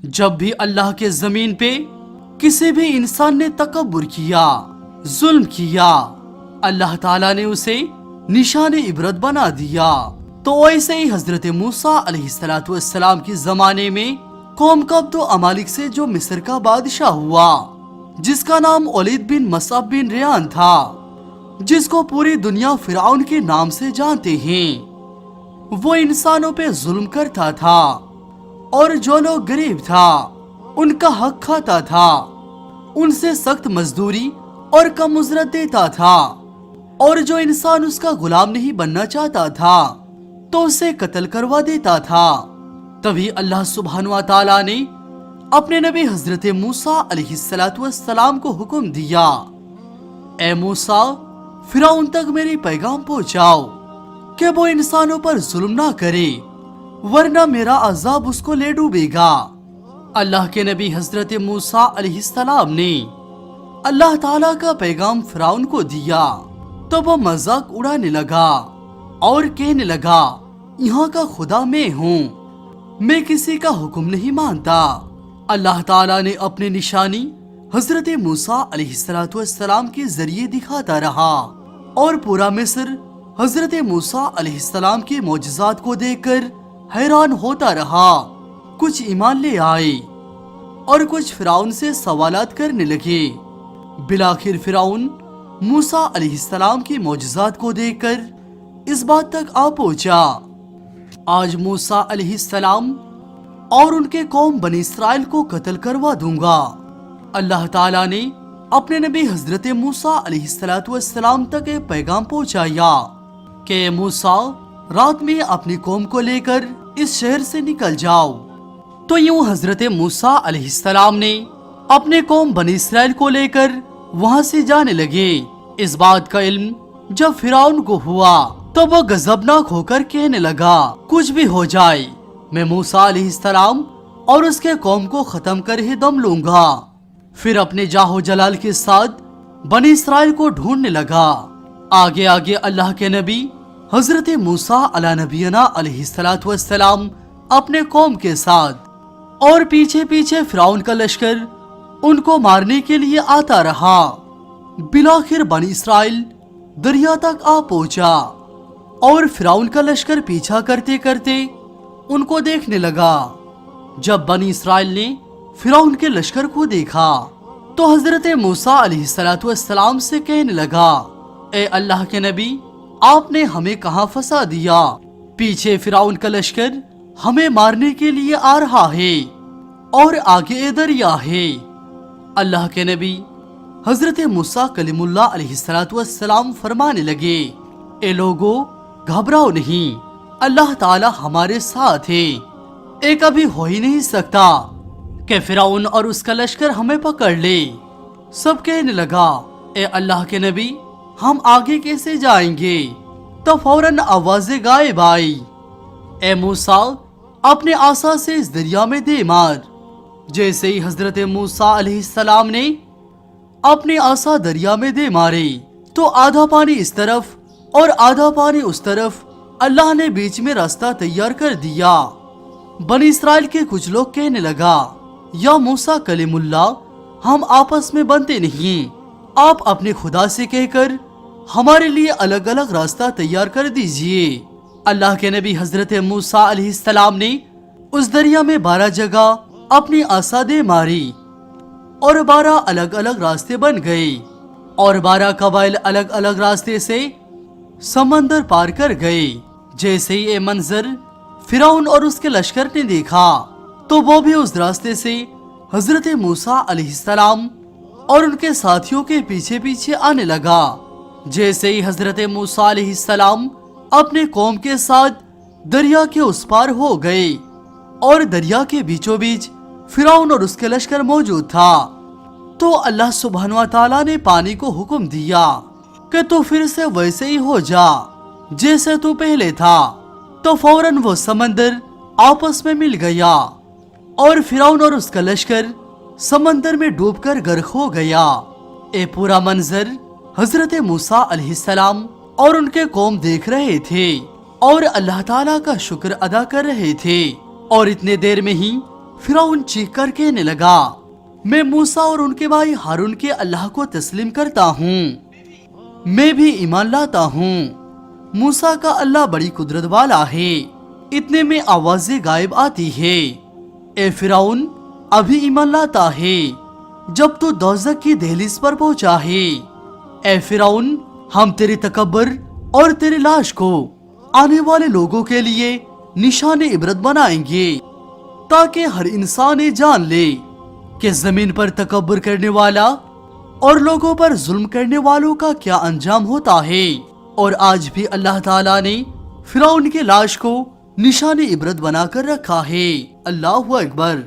जब भी अल्लाह के जमीन पे किसी भी इंसान ने तकब्बुर किया, जुल्म किया, अल्लाह ताला ने उसे निशान इबरत बना दिया। तो ऐसे ही हजरत मूसा अलैहिस्सलाम के जमाने में कौम कब्त अमालिक से जो मिस्र का बादशाह हुआ, जिसका नाम वलीद बिन मसअब बिन रेयान था, जिसको पूरी दुनिया फिरौन के नाम से जानते हैं, वो इंसानों पे जुल्म करता था और जो लोग गरीब था उनका हक खाता था, उनसे सख्त मजदूरी और कम उजरत देता था, और जो इंसान उसका गुलाम नहीं बनना चाहता था तो उसे कत्ल करवा देता था। तभी अल्लाह सुब्हान व तआला ने अपने नबी हजरत मूसा अलैहिस्सलाम को हुक्म दिया, ए मूसा, फिरौन तक मेरी पैगाम पहुंचाओ कि वो इंसानों पर जुल्म ना करे, वरना मेरा अजाब उसको ले डूबेगा। अल्लाह के नबी हजरत मूसा अलैहिस्सलाम ने अल्लाह ताला का पैगाम फिरौन को दिया तो वो मजाक उड़ाने लगा और कहने लगा, यहाँ का खुदा मैं हूँ, मैं किसी का हुक्म नहीं मानता। अल्लाह ताला ने अपनी निशानी हजरत मूसा अलैहिस्सलाम के जरिए दिखाता रहा और पूरा मिस्र हजरत मूसा अलैहिस्सलाम के मोजज़ात को देखकर हैरान होता रहा। कुछ ईमान ले आए और कुछ फिरौन से सवालात करने लगे। बिलाखिर फिरौन मूसा अलैहिस्सलाम के मोजज़ात को देखकर इस बात तक आ पहुंचा, आज मूसा अलैहिस्सलाम और उनके कौम बनी इस्राइल को कत्ल करवा दूंगा। अल्लाह ताला ने अपने नबी हजरत मूसा अलैहिस्सलाम तक एक पैगाम पहुंचाया कि मूसा, रात में अपनी कौम को लेकर इस शहर से निकल जाओ। तो यूं हजरत मूसा अलैहिस्सलाम ने अपने कौम बनी इस्राइल को लेकर वहां से जाने लगे। इस बात का इल्म जब फिरौन को हुआ तो वो गजबनाक होकर कहने लगा, कुछ भी हो जाए, मैं मूसा अलैहिस्सलाम और उसके कौम को खत्म कर ही दम लूंगा। फिर अपने जाहो जलाल के साथ बनी इस्राइल को ढूंढने लगा। आगे आगे अल्लाह के नबी हजरत मूसा अला नबीना अलैहिस्सलाम अपने कौम के साथ और पीछे पीछे फिरौन का लश्कर उनको मारने के लिए आता रहा। बिलाखिर बनी इस्राइल दरिया तक आ पहुंचा और फिरौन का लश्कर पीछा करते करते उनको देखने लगा। जब बनी इस्राइल ने फिरौन के लश्कर को देखा तो हजरत मूसा अलैहिस्सलाम से कहने लगा, ए अल्लाह के नबी, आपने हमें कहां फंसा दिया? पीछे फिरौन का लश्कर हमें मारने के लिए आ रहा है और आगे दरिया है। अल्लाह के नबी हजरत मूसा कलीमुल्लाह अलैहिस्सलाम फरमाने लगे, ए लोगो, घबराओ नहीं, अल्लाह ताला हमारे साथ है, ये कभी हो ही नहीं सकता कि फिरौन और उसका लश्कर हमें पकड़ ले। सब कहने लगा, ए अल्लाह के नबी, हम आगे कैसे जाएंगे? तो फौरन आवाज़ें गायब आई, ए मूसा, अपने आसा से इस दरिया में दे मार। जैसे ही हजरत मूसा अलैहिस्सलाम ने अपने आसा दरिया में दे मारे तो आधा पानी इस तरफ और आधा पानी उस तरफ अल्लाह ने बीच में रास्ता तैयार कर दिया। बनी इस्राइल के कुछ लोग कहने लगा, या मूसा कलीमुल्लाह, हम आपस में बनते नहीं, आप अपने खुदा से कहकर हमारे लिए अलग अलग रास्ता तैयार कर दीजिए। अल्लाह के नबी हजरत मूसा अलैहिस्सलाम ने उस दरिया में 12 जगह अपनी आसा दे मारी और 12 अलग अलग रास्ते बन गए और 12 कबाइल अलग अलग रास्ते से समंदर पार कर गए। जैसे ही ये मंजर फिरौन और उसके लश्कर ने देखा तो वो भी उस रास्ते से हजरत मूसा अलैहिस्सलाम और उनके साथियों के पीछे पीछे आने लगा। जैसे ही हजरत मूसा अलैहिस्सलाम अपने कौम के साथ दरिया के उस पार हो गए और दरिया के बीचों बीच फिरौन और उसके लश्कर मौजूद था, तो अल्लाह सुब्हान व तआला ने पानी को हुक्म दिया कि तू फिर से वैसे ही हो जा जैसे तू पहले था। तो फौरन वो समंदर आपस में मिल गया और फिरौन और उसका लश्कर समंदर में डूबकर गर्क हो गया। ये पूरा मंजर हजरत मूसा अलैहिस्सलाम और उनके कौम देख रहे थे और अल्लाह ताला का शुक्र अदा कर रहे थे। और इतने देर में ही फिरौन चीख कर कहने लगा, मैं मूसा और उनके भाई हारून के अल्लाह को तस्लीम करता हूँ, मैं भी ईमान लाता हूँ। मूसा का अल्लाह बड़ी कुदरत वाला है। इतने में आवाजें गायब आती है, ए फिरौन अभी ईमान लाता है जब तू दोज़ख की दहलीज पर पहुंचा है। ए फिरौन हम तेरे तकब्बर और तेरे लाश को आने वाले लोगों के लिए निशान इबरत बनाएंगे, ताकि हर इंसान ये जान ले कि जमीन पर तकब्बर करने वाला और लोगों पर जुल्म करने वालों का क्या अंजाम होता है। और आज भी अल्लाह ताला ने फिरौन के लाश को निशान इबरत बनाकर रखा है। अल्लाहु अकबर।